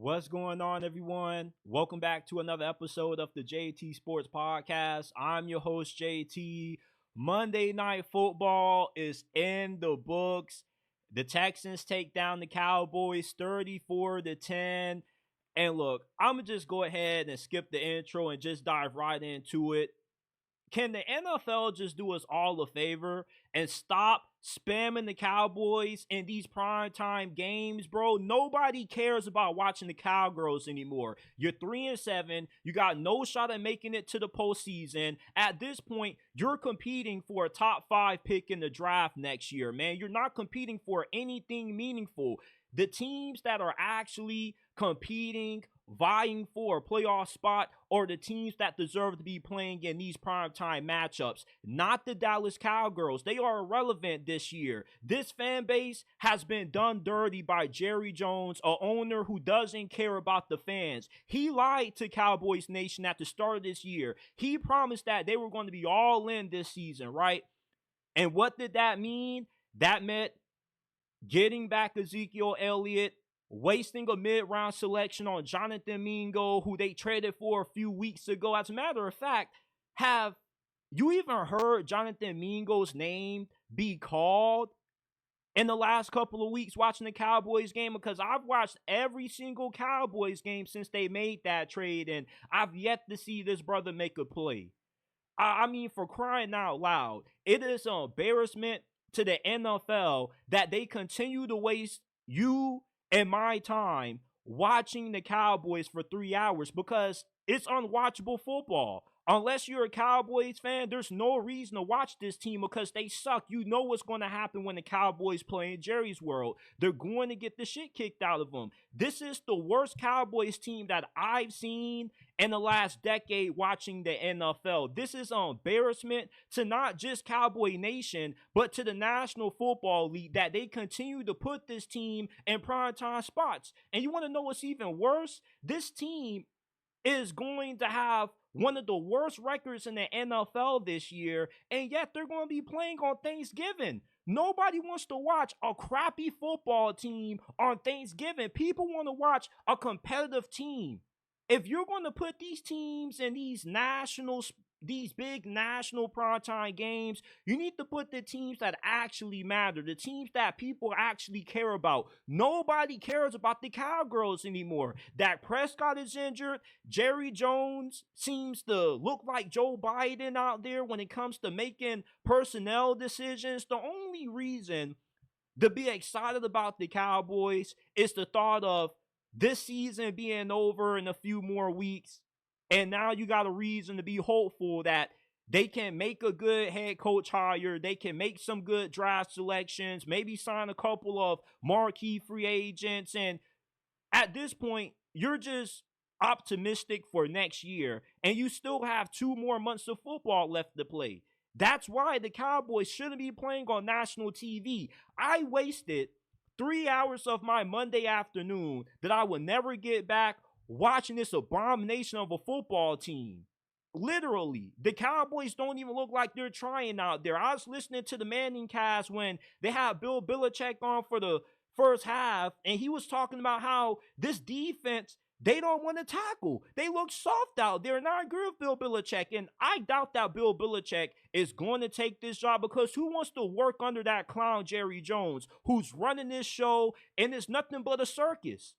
What's going on, everyone? Welcome back to another episode of the JT Sports Podcast. I'm your host, JT. Monday Night Football is in the books. The Texans take down the Cowboys 34 to 10. And look, I'm going to just go ahead and skip the intro and just dive right into it. Can the NFL just do us all a favor and stop spamming the Cowboys in these primetime games, bro? Nobody cares about watching the Cowgirls anymore. You're 3-7. You got no shot at making it to the postseason. At this point, you're competing for a top 5 pick in the draft next year, man. You're not competing for anything meaningful. The teams that are actually competing, vying for a playoff spot, or the teams that deserve to be playing in these primetime matchups, not the Dallas Cowgirls. They are irrelevant this year. This fan base has been done dirty by Jerry Jones, a owner who doesn't care about the fans. He lied to Cowboys Nation at the start of this year. He promised that they were going to be all in this season, right? And what did that mean? That meant getting back Ezekiel Elliott, wasting a mid-round selection on Jonathan Mingo, who they traded for a few weeks ago. As a matter of fact, have you even heard Jonathan Mingo's name be called in the last couple of weeks watching the Cowboys game? Because I've watched every single Cowboys game since they made that trade, and I've yet to see this brother make a play. I mean, for crying out loud, it is an embarrassment to the NFL that they continue to waste you and my time watching the Cowboys for 3 hours, because it's unwatchable football. Unless you're a Cowboys fan, there's no reason to watch this team because they suck. You know what's going to happen when the Cowboys play in Jerry's world. They're going to get the shit kicked out of them. This is the worst Cowboys team that I've seen in the last decade watching the NFL. This is an embarrassment to not just Cowboy Nation, but to the National Football League, that they continue to put this team in primetime spots. And you want to know what's even worse? This team is going to have one of the worst records in the NFL this year, and yet they're going to be playing on Thanksgiving. Nobody wants to watch a crappy football team on Thanksgiving. People want to watch a competitive team. If you're going to put these teams in these big national primetime games, you need to put the teams that actually matter, the teams that people actually care about. Nobody cares about the Cowgirls anymore. Dak Prescott is injured. Jerry Jones seems to look like Joe Biden out there when it comes to making personnel decisions. The only reason to be excited about the Cowboys is the thought of this season being over in a few more weeks. And now you got a reason to be hopeful that they can make a good head coach hire. They can make some good draft selections, maybe sign a couple of marquee free agents. And at this point, you're just optimistic for next year. And you still have 2 more months of football left to play. That's why the Cowboys shouldn't be playing on national TV. I wasted 3 hours of my Monday afternoon that I will never get back watching this abomination of a football team. Literally, the Cowboys don't even look like they're trying out there. I was listening to the Manning cast when they had Bill Belichick on for the first half, and he was talking about how this defense, they don't want to tackle. They look soft out there, and I agree with Bill Belichick. And I doubt that Bill Belichick is going to take this job, because who wants to work under that clown Jerry Jones, who's running this show and it's nothing but a circus?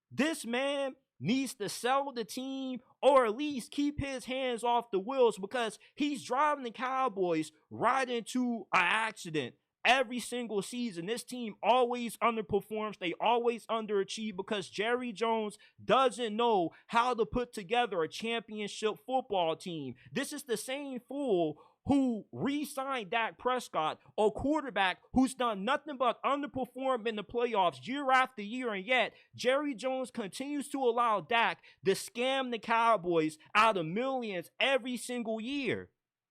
This man needs to sell the team, or at least keep his hands off the wheels, because he's driving the Cowboys right into an accident every single season. This team always underperforms. They always underachieve because Jerry Jones doesn't know how to put together a championship football team. This is the same fool who re-signed Dak Prescott, a quarterback who's done nothing but underperform in the playoffs year after year, and yet Jerry Jones continues to allow Dak to scam the Cowboys out of millions every single year.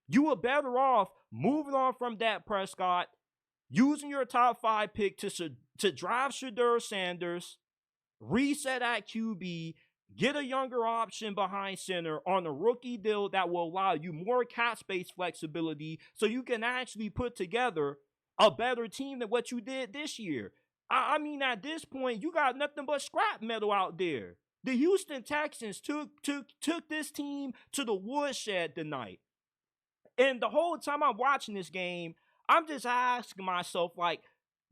You were better off moving on from Dak Prescott, using your top 5 pick to draft Shedeur Sanders, reset at QB, get a younger option behind center on a rookie deal that will allow you more cap space flexibility so you can actually put together a better team than what you did this year. I mean, at this point, you got nothing but scrap metal out there. The Houston Texans took this team to the woodshed tonight. And the whole time I'm watching this game, I'm just asking myself, like,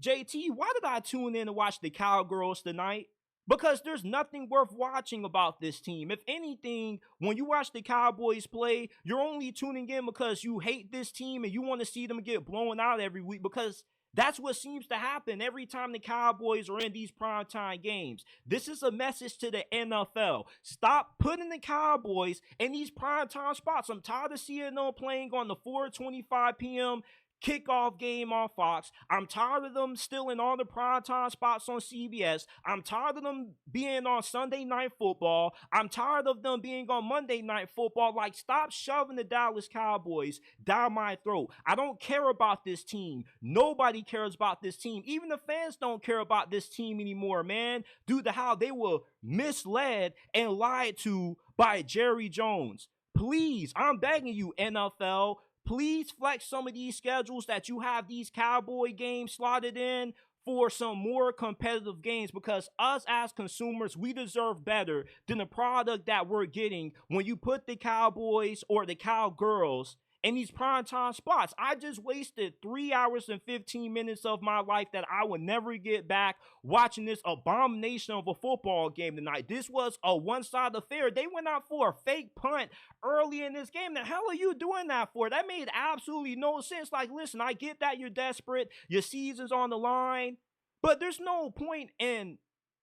JT, why did I tune in to watch the Cowgirls tonight? Because there's nothing worth watching about this team. If anything, when you watch the Cowboys play, you're only tuning in because you hate this team and you want to see them get blown out every week, because that's what seems to happen every time the Cowboys are in these primetime games. This is a message to the NFL. Stop putting the Cowboys in these primetime spots. I'm tired of seeing them playing on the 4:25 p.m. kickoff game on Fox. I'm tired of them still in all the primetime spots on CBS. I'm tired of them being on Sunday Night Football. I'm tired of them being on Monday Night Football. Like, stop shoving the Dallas Cowboys down my throat. I don't care about this team. Nobody cares about this team. Even the fans don't care about this team anymore, man, due to how they were misled and lied to by Jerry Jones. Please, I'm begging you, NFL, please flex some of these schedules that you have these Cowboy games slotted in for some more competitive games, because us as consumers, we deserve better than the product that we're getting when you put the Cowboys or the Cowgirls in these primetime spots. I just wasted 3 hours and 15 minutes of my life that I would never get back watching this abomination of a football game tonight. This was a one-sided affair. They went out for a fake punt early in this game. The hell are you doing that for? That made absolutely no sense. Like, listen, I get that you're desperate, your season's on the line, but there's no point in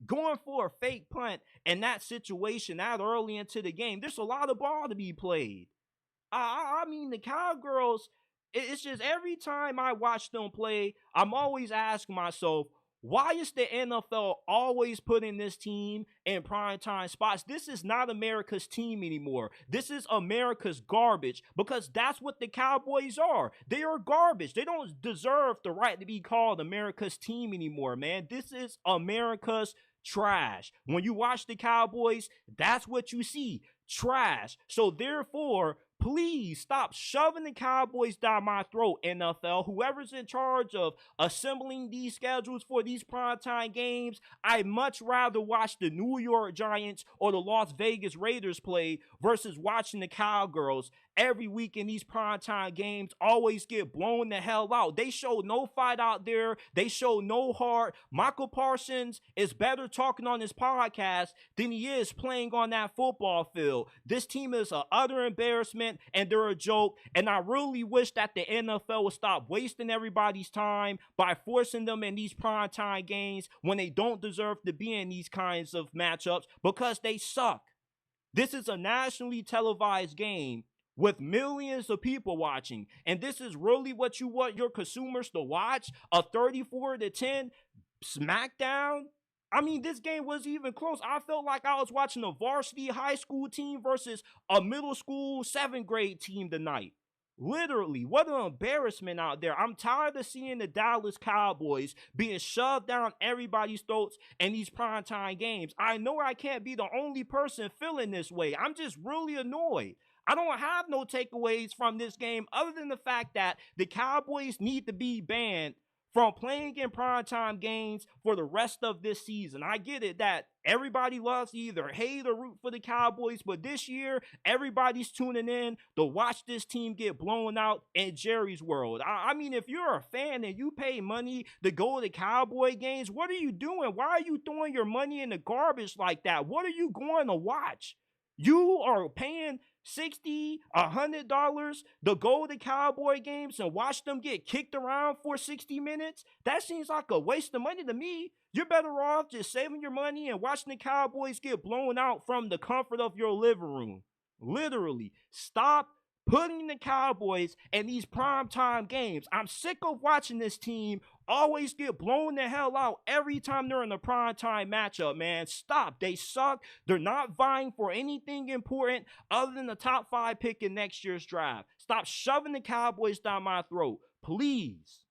going for a fake punt in that situation that early into the game. There's a lot of ball to be played. I mean, the Cowgirls, it's just every time I watch them play, I'm always asking myself, why is the NFL always putting this team in primetime spots? This is not America's team anymore. This is America's garbage, because that's what the Cowboys are. They are garbage. They don't deserve the right to be called America's team anymore, man. This is America's trash. When you watch the Cowboys, that's what you see. Trash. So therefore, please stop shoving the Cowboys down my throat, NFL. Whoever's in charge of assembling these schedules for these primetime games, I'd much rather watch the New York Giants or the Las Vegas Raiders play versus watching the Cowgirls every week in these primetime games always get blown the hell out. They show no fight out there. They show no heart. Michael Parsons is better talking on his podcast than he is playing on that football field. This team is an utter embarrassment, and they're a joke. And I really wish that the NFL would stop wasting everybody's time by forcing them in these primetime games when they don't deserve to be in these kinds of matchups, because they suck. This is a nationally televised game with millions of people watching, and this is really what you want your consumers to watch? A 34-10 smackdown? I mean, this game wasn't even close. I felt like I was watching a varsity high school team versus a middle school 7th grade team tonight. Literally, what an embarrassment out there. I'm tired of seeing the Dallas Cowboys being shoved down everybody's throats in these primetime games. I know I can't be the only person feeling this way. I'm just really annoyed. I don't have no takeaways from this game other than the fact that the Cowboys need to be banned from playing in primetime games for the rest of this season. I get it that everybody loves to either hate or root for the Cowboys, but this year, everybody's tuning in to watch this team get blown out in Jerry's world. I mean, if you're a fan and you pay money to go to Cowboy games, what are you doing? Why are you throwing your money in the garbage like that? What are you going to watch? You are paying $60, $100 to go to Cowboy games and watch them get kicked around for 60 minutes? That seems like a waste of money to me. You're better off just saving your money and watching the Cowboys get blown out from the comfort of your living room. Literally, stop putting the Cowboys in these primetime games. I'm sick of watching this team always get blown the hell out every time they're in a primetime matchup, man. Stop. They suck. They're not vying for anything important other than the top 5 pick in next year's draft. Stop shoving the Cowboys down my throat, please.